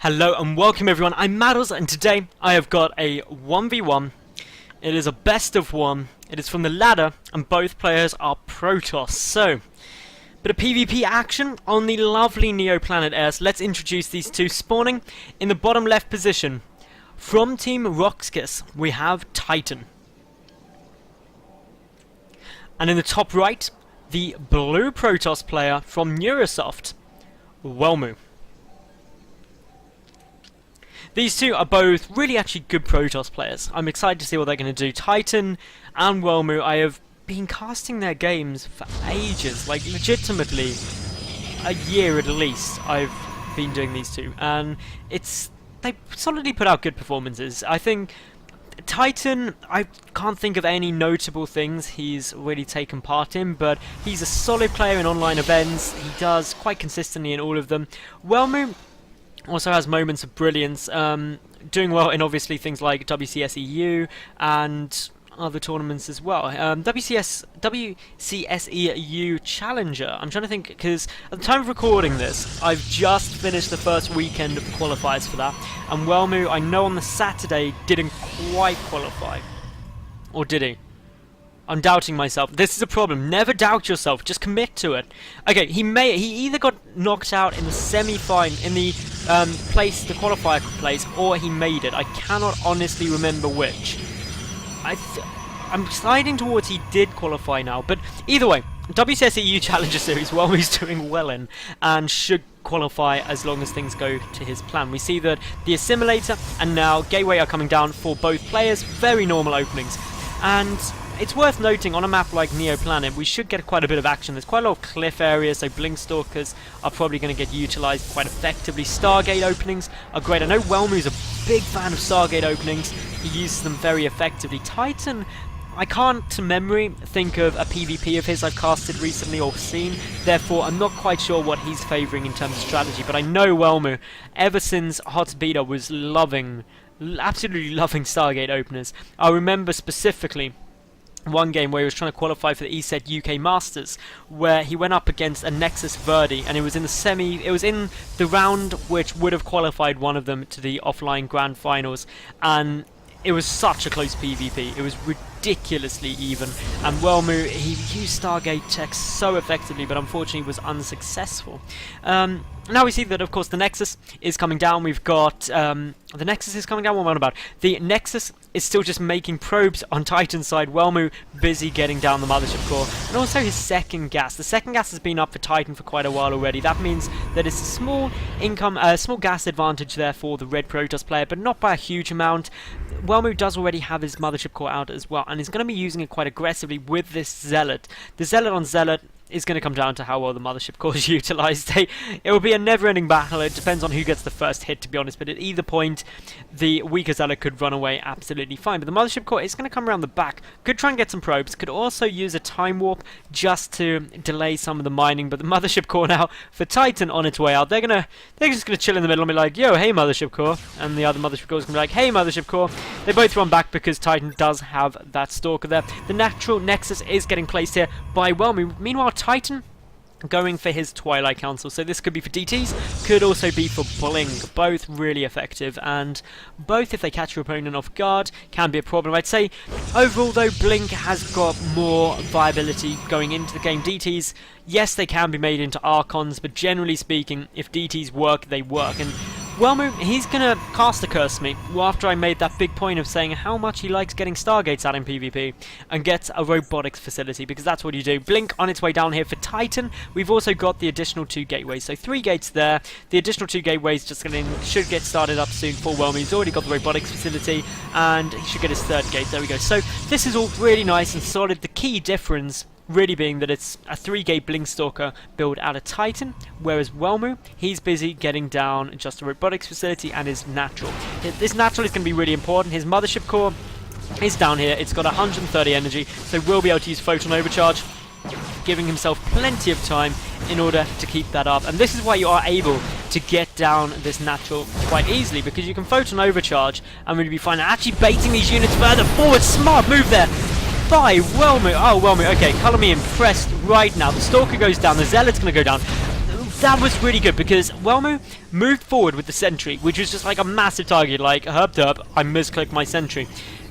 Hello and welcome everyone, I'm Madals and today I have got a 1v1. It is a best of one, it is from the ladder and both players are Protoss. So, bit of PvP action on the lovely Neo Planet Air. So let's introduce these two. Spawning in the bottom left position. From Team Roxkiss we have Titan. And in the top right, the blue Protoss player from Neurosoft, Welmu. These two are both really actually good Protoss players. I'm excited to see what they're going to do. Titan and Welmu, I have been casting their games for ages, like legitimately a year at least I've been doing these two, and they solidly put out good performances. I think Titan, I can't think of any notable things he's really taken part in, but he's a solid player in online events. He does quite consistently in all of them. Welmu also has moments of brilliance, doing well in obviously things like WCS EU and other tournaments as well. WCS EU Challenger, I'm trying to think, because at the time of recording this, I've just finished the first weekend of the qualifiers for that, and Welmu, I know on the Saturday, didn't quite qualify. Or did he? I'm doubting myself. This is a problem. Never doubt yourself. Just commit to it. Okay, he either got knocked out in the semi-final, in the the qualifier place, or he made it. I cannot honestly remember which. I'm sliding towards he did qualify now, but either way, WCS EU Challenger Series, well, he's doing well in, and should qualify as long as things go to his plan. We see that the Assimilator and now Gateway are coming down for both players. Very normal openings, and it's worth noting, on a map like Neo Planet, we should get quite a bit of action. There's quite a lot of cliff areas, so Blink Stalkers are probably going to get utilised quite effectively. Stargate openings are great. I know Welmu's a big fan of Stargate openings. He uses them very effectively. Titan, I can't to memory think of a PvP of his I've casted recently or seen, therefore I'm not quite sure what he's favouring in terms of strategy, but I know Welmu, ever since Hot Beta, was absolutely loving Stargate openers. I remember specifically one game where he was trying to qualify for the ESET UK Masters, where he went up against a Nexus Verdi, and it was in the round which would have qualified one of them to the offline grand finals, and it was such a close PvP. It was ridiculously even, and Welmu, he used Stargate tech so effectively, but unfortunately was unsuccessful. Now we see that, of course, the Nexus is coming down. We've got the Nexus is coming down. What am I on about? The Nexus is still just making probes on Titan's side. Welmu busy getting down the Mothership core, and also his second gas. The second gas has been up for Titan for quite a while already. That means that it's a small gas advantage there for the red Protoss player, but not by a huge amount. Welmu does already have his Mothership core out as well, and he's going to be using it quite aggressively with this Zealot. The Zealot on Zealot is going to come down to how well the Mothership core is utilised. It will be a never-ending battle. It depends on who gets the first hit, to be honest, but at either point the weaker Zealot could run away absolutely fine. But the Mothership core is going to come around the back, could try and get some probes, could also use a time warp just to delay some of the mining. But the Mothership core now, for Titan on its way out, they're just going to chill in the middle and be like, yo, hey Mothership core, and the other Mothership core is going to be like, hey Mothership core. They both run back because Titan does have that Stalker there. The natural Nexus is getting placed here by Welmu. Meanwhile, Titan going for his Twilight Council, so this could be for DTs, could also be for Blink. Both really effective, and both, if they catch your opponent off guard, can be a problem. I'd say overall though, Blink has got more viability going into the game. DTs, yes, they can be made into Archons, but generally speaking, if DTs work, they work. And Welmu, he's gonna cast a Curse me after I made that big point of saying how much he likes getting Stargates out in PvP, and gets a robotics facility, because that's what you do. Blink on its way down here for Titan. We've also got the additional 2 gateways, so 3 gates there. The additional 2 gateways should get started up soon for Welmu. He's already got the robotics facility, and he should get his 3rd gate. There we go. So this is all really nice and solid. The key difference really being that it's a 3-gate Blink Stalker build out of Titan, whereas Welmu, he's busy getting down just a robotics facility and his natural. This natural is going to be really important. His Mothership core is down here. It's got 130 energy, so we'll be able to use Photon Overcharge, giving himself plenty of time in order to keep that up. And this is why you are able to get down this natural quite easily, because you can Photon Overcharge and really be fine. Actually baiting these units further forward. Smart move there by Welmu. Oh, Welmu, okay, colour me impressed right now. The Stalker goes down, the Zealot's going to go down. that was really good because Welmu moved forward with the sentry, which was just like a massive target, like, herp derp, I misclicked my sentry.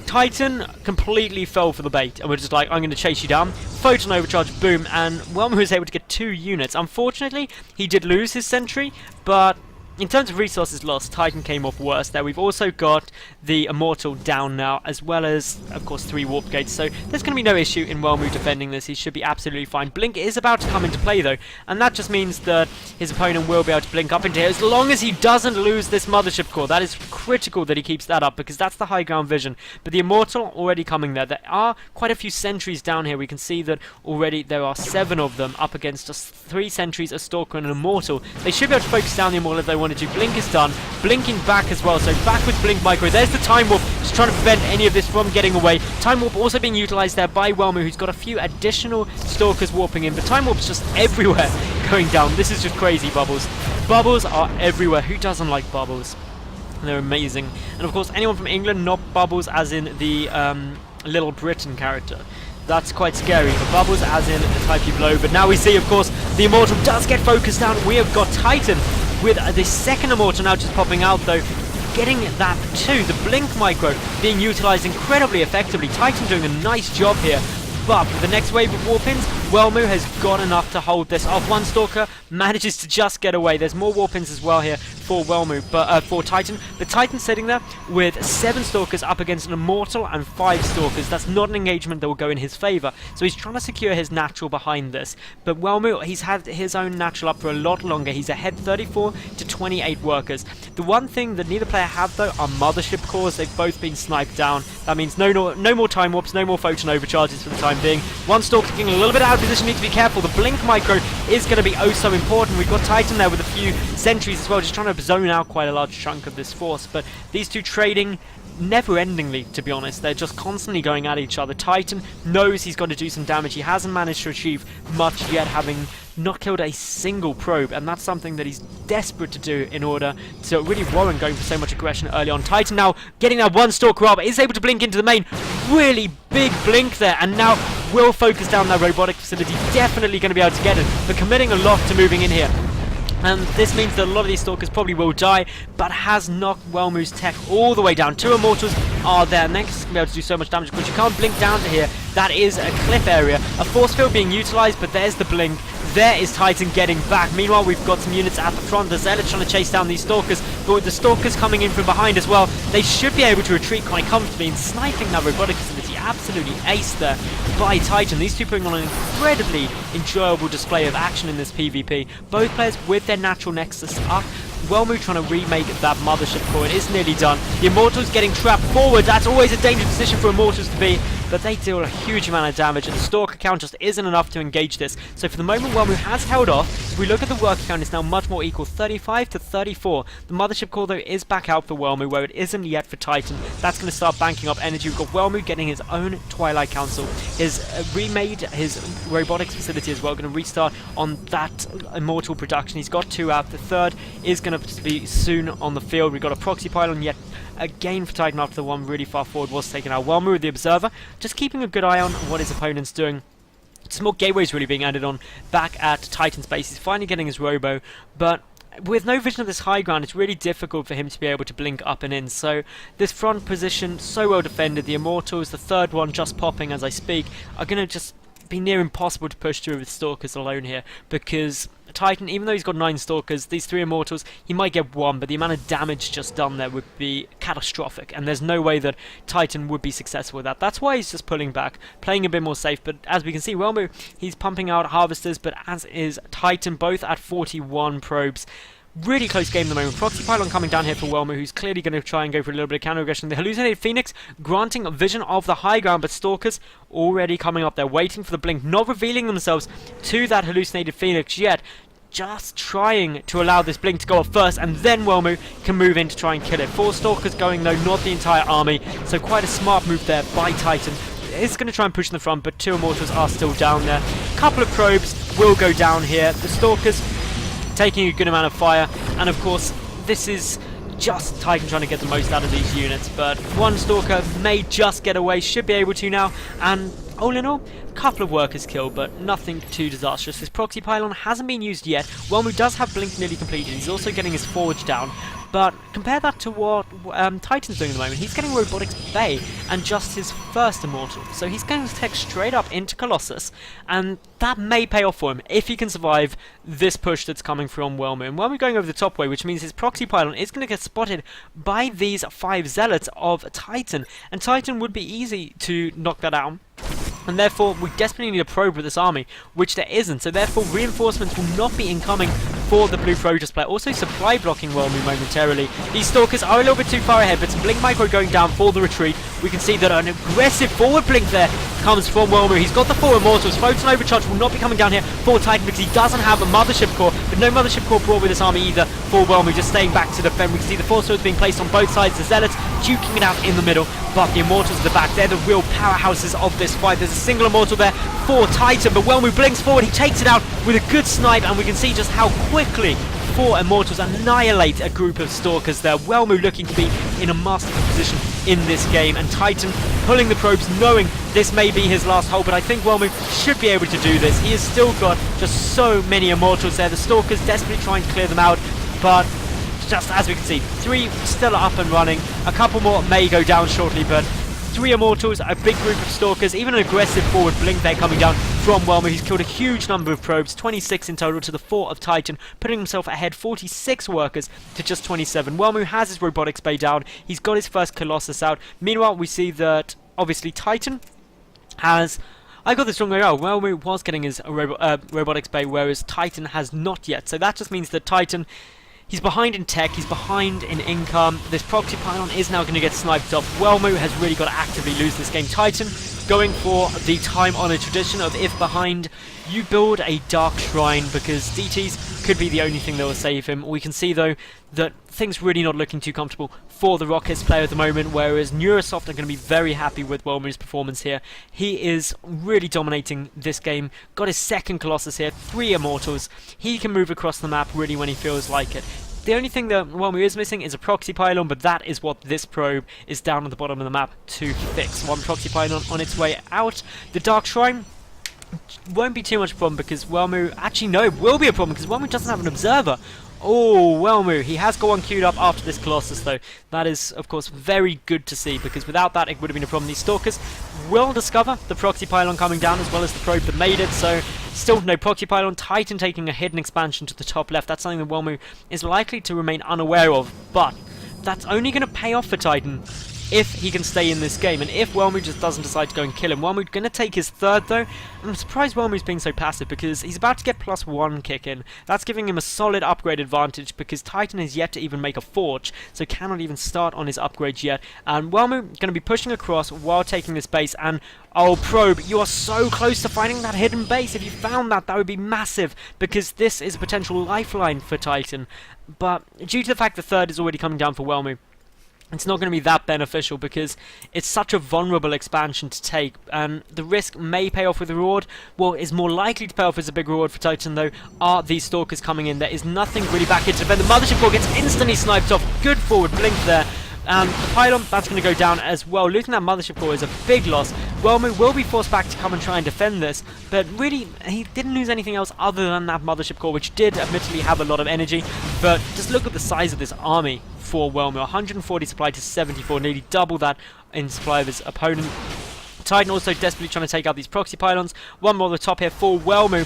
Titan completely fell for the bait, and we're just like, I'm going to chase you down. Photon overcharge, boom, and Welmu was able to get 2 units. Unfortunately, he did lose his sentry, but in terms of resources lost, Titan came off worse there. We've also got the Immortal down now, as well as, of course, 3 Warp Gates. So there's going to be no issue in Welmu defending this. He should be absolutely fine. Blink is about to come into play, though, and that just means that his opponent will be able to blink up into here, as long as he doesn't lose this Mothership Core. That is critical that he keeps that up, because that's the high ground vision. But the Immortal already coming there. There are quite a few sentries down here. We can see that already there are 7 of them up against just 3 sentries, a Stalker, and an Immortal. They should be able to focus down the Immortal if they wanted to. Blink is done. Blinking back as well, so back with Blink Micro. There's the Time Warp, just trying to prevent any of this from getting away. Time Warp also being utilised there by Welmu, who's got a few additional Stalkers warping in, but Time Warp's just everywhere going down. This is just crazy, Bubbles. Bubbles are everywhere. Who doesn't like Bubbles? They're amazing. And of course, anyone from England, not Bubbles as in the Little Britain character. That's quite scary, but Bubbles as in the type you blow. But now we see, of course, the Immortal does get focused down. We have got Titan with the second Immortal now just popping out, though, getting that too. The Blink Micro being utilised incredibly effectively. Titan doing a nice job here. But with the next wave of Warpins, Welmu has got enough to hold this off. 1 Stalker manages to just get away. There's more Warpins as well here for Welmu, but for Titan. But Titan's sitting there with 7 Stalkers up against an Immortal and 5 Stalkers. That's not an engagement that will go in his favour. So he's trying to secure his natural behind this. But Welmu, he's had his own natural up for a lot longer. He's ahead 34 to 28 workers. The one thing that neither player have, though, are Mothership Cores. They've both been sniped down. That means no more Time Warps, no more Photon Overcharges for the time being. 1 Stalker getting a little bit out of position, need to be careful. The Blink Micro is going to be oh so important. We've got Titan there with a few sentries as well, just trying to zone out quite a large chunk of this force. But these two trading never-endingly, to be honest. They're just constantly going at each other. Titan knows he's got to do some damage. He hasn't managed to achieve much yet, having not killed a single probe, and that's something that he's desperate to do in order to really warrant going for so much aggression early on. Titan now getting that 1 Stalker up, is able to blink into the main. Really big blink there, and now will focus down that robotic facility. Definitely going to be able to get it, but committing a lot to moving in here. And this means that a lot of these Stalkers probably will die, but has knocked Welmu's tech all the way down. 2 Immortals are there, and they're going to be able to do so much damage, because you can't blink down to here. That is a cliff area. A force field being utilised, but there's the blink. There is Titan getting back. Meanwhile, we've got some units at the front. The Zealots trying to chase down these Stalkers, but with the Stalkers coming in from behind as well, they should be able to retreat quite comfortably, and sniping that robotic facility. Absolutely ace there by Titan. These two putting on an incredibly enjoyable display of action in this PvP. Both players with their natural nexus up. Welmu trying to remake that Mothership Core. It is nearly done. The Immortals getting trapped forward. That's always a dangerous position for Immortals to be, but they deal a huge amount of damage, and the Stalker count just isn't enough to engage this. So for the moment, Welmu has held off. If we look at the worker count, it's now much more equal, 35 to 34. The Mothership Core, though, is back out for Welmu, where it isn't yet for Titan. That's going to start banking up energy. We've got Welmu getting his own Twilight Council. His remade his robotics facility as well, going to restart on that Immortal production. He's got 2 out. The third is going to be soon on the field. We've got a proxy pylon yet again for Titan after the one really far forward was taken out. Welmu with the Observer, just keeping a good eye on what his opponent's doing. Some more gateways really being added on back at Titan's base. He's finally getting his Robo, but with no vision of this high ground, it's really difficult for him to be able to blink up and in. So this front position, so well defended. The Immortals, the third one just popping as I speak, are going to just be near impossible to push through with Stalkers alone here, because Titan, even though he's got 9 Stalkers, these 3 Immortals, he might get 1, but the amount of damage just done there would be catastrophic, and there's no way that Titan would be successful with that. That's why he's just pulling back, playing a bit more safe. But as we can see, Welmu, he's pumping out Harvesters, but as is Titan, both at 41 probes. Really close game at the moment. Proxy Pylon coming down here for Welmu, who's clearly going to try and go for a little bit of counter aggression. The Hallucinated Phoenix granting a vision of the high ground, but Stalkers already coming up there, waiting for the blink, not revealing themselves to that Hallucinated Phoenix yet. Just trying to allow this blink to go up first, and then Welmu can move in to try and kill it. 4 Stalkers going though, not the entire army, so quite a smart move there by Titan. It's going to try and push in the front, but 2 Immortals are still down there. A couple of probes will go down here. The Stalkers taking a good amount of fire, and of course this is just Titan trying to get the most out of these units, but 1 Stalker may just get away, should be able to now, and all in all, a couple of workers killed, but nothing too disastrous. His proxy pylon hasn't been used yet. Welmu does have Blink nearly completed. He's also getting his forge down. But compare that to what Titan's doing at the moment. He's getting Robotics Bay and just his first Immortal. So he's going to tech straight up into Colossus, and that may pay off for him if he can survive this push that's coming from Welmu. And Welmu going over the top way, which means his proxy pylon is going to get spotted by these 5 Zealots of Titan. And Titan would be easy to knock that out. And therefore, we desperately need a probe with this army, which there isn't. So therefore, reinforcements will not be incoming for the blue Protoss player. Also, supply blocking Welmu momentarily. These Stalkers are a little bit too far ahead, but some Blink Micro going down for the retreat. We can see that an aggressive forward Blink there comes from Welmu. He's got the 4 Immortals. Photon Overcharge will not be coming down here for Titan because he doesn't have a Mothership Core, but no Mothership Core brought with this army either for Welmu, just staying back to defend. We can see the Force Swords being placed on both sides. The Zealots duking it out in the middle, but the Immortals at the back, they're the real powerhouses of this fight. There's a single Immortal there for Titan, but Welmu blinks forward. He takes it out with a good snipe, and we can see just how quickly 4 Immortals annihilate a group of Stalkers there. Welmu looking to be in a masterful position in this game, and Titan pulling the probes, knowing this may be his last hold, but I think Welmu should be able to do this. He has still got just so many Immortals there. The Stalkers desperately trying to clear them out, but just as we can see, 3 still up and running. A couple more may go down shortly, but 3 Immortals, a big group of Stalkers, even an aggressive forward Blink there coming down from Welmu. He's killed a huge number of probes, 26 in total to the 4 of Titan, putting himself ahead 46 workers to just 27. Welmu has his Robotics Bay down. He's got his first Colossus out. Meanwhile, we see that, obviously, Titan has... I got this wrong way around. Welmu was getting his Robotics Bay, whereas Titan has not yet. So that just means that Titan... he's behind in tech, he's behind in income. This proxy pylon is now going to get sniped off. Welmu has really got to actively lose this game. Titan going for the time-honored tradition of, if behind, you build a Dark Shrine, because DTs could be the only thing that will save him. We can see, though, that things really not looking too comfortable for the Rockets player at the moment, whereas Neurosoft are going to be very happy with Welmu's performance here. He is really dominating this game. Got his second Colossus here, 3 Immortals. He can move across the map really when he feels like it. The only thing that Welmu is missing is a proxy pylon, but that is what this probe is down at the bottom of the map to fix. 1 proxy pylon on its way out. The Dark Shrine won't be too much of a problem because Welmu... actually, no, it will be a problem because Welmu doesn't have an observer. Oh, Welmu, he has got one queued up after this Colossus, though. That is, of course, very good to see, because without that, it would have been a problem. These Stalkers will discover the proxy pylon coming down, as well as the probe that made it, so still no proxy pylon. Titan taking a hidden expansion to the top left. That's something that Welmu is likely to remain unaware of, but that's only going to pay off for Titan if he can stay in this game, and if Welmu just doesn't decide to go and kill him. Welmu's going to take his third, though. I'm surprised Welmu's being so passive, because he's about to get +1 kick in. That's giving him a solid upgrade advantage, because Titan has yet to even make a forge, so cannot even start on his upgrades yet. And Welmu going to be pushing across while taking this base, and oh, Probe, you are so close to finding that hidden base. If you found that, that would be massive, because this is a potential lifeline for Titan. But due to the fact the third is already coming down for Welmu, it's not going to be that beneficial, because it's such a vulnerable expansion to take, and the risk may pay off with a reward. What is more likely to pay off as a big reward for Titan, though, are these Stalkers coming in. There is nothing really back here to defend. The Mothership Core gets instantly sniped off. Good forward blink there. And the pylon, that's going to go down as well. Losing that Mothership Core is a big loss. Welmu will be forced back to come and try and defend this, but really, he didn't lose anything else other than that Mothership Core, which did admittedly have a lot of energy. But just look at the size of this army for Welmu. 140 supply to 74, nearly double that in supply of his opponent. Titan also desperately trying to take out these proxy pylons. One more on the top here for Welmu.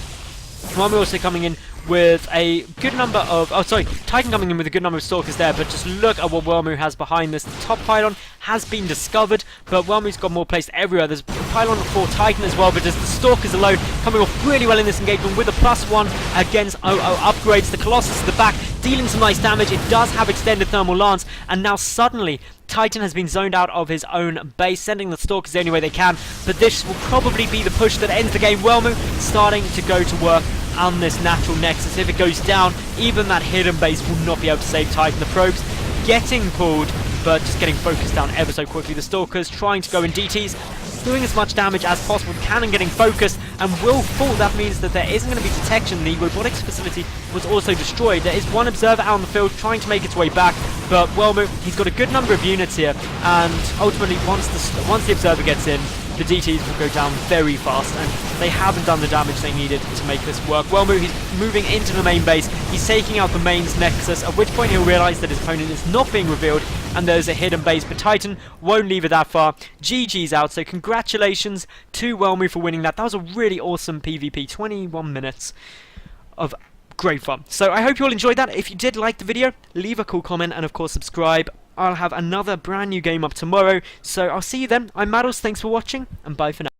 Welmu also coming in with a good number of... oh, sorry, Titan coming in with a good number of Stalkers there, but just look at what Welmu has behind this. The top pylon has been discovered, but Welmu's got more placed everywhere. There's a pylon for Titan as well, but there's the Stalkers alone coming off really well in this engagement with a +1 against upgrades. The Colossus at the back dealing some nice damage. It does have extended thermal lance, and now suddenly Titan has been zoned out of his own base, sending the Stalkers the only way they can, but this will probably be the push that ends the game. Welmu starting to go to work on this natural nexus. If it goes down, even that hidden base will not be able to save Titan. The probes getting pulled, but just getting focused down ever so quickly. The Stalkers trying to go in DTs, doing as much damage as possible. The cannon getting focused and will fall. That means that there isn't going to be detection. The robotics facility was also destroyed. There is one observer out on the field trying to make its way back, but Welmu, he's got a good number of units here, and ultimately once the observer gets in, the DTs will go down very fast, and they haven't done the damage they needed to make this work. Welmu, he's moving into the main base, he's taking out the main's nexus, at which point he'll realise that his opponent is not being revealed, and there's a hidden base, but Titan won't leave it that far. GG's out, so congratulations to Welmu for winning that. That was a really awesome PvP, 21 minutes of great fun. So I hope you all enjoyed that. If you did like the video, leave a cool comment, and of course subscribe. I'll have another brand new game up tomorrow, so I'll see you then. I'm Madals, thanks for watching, and bye for now.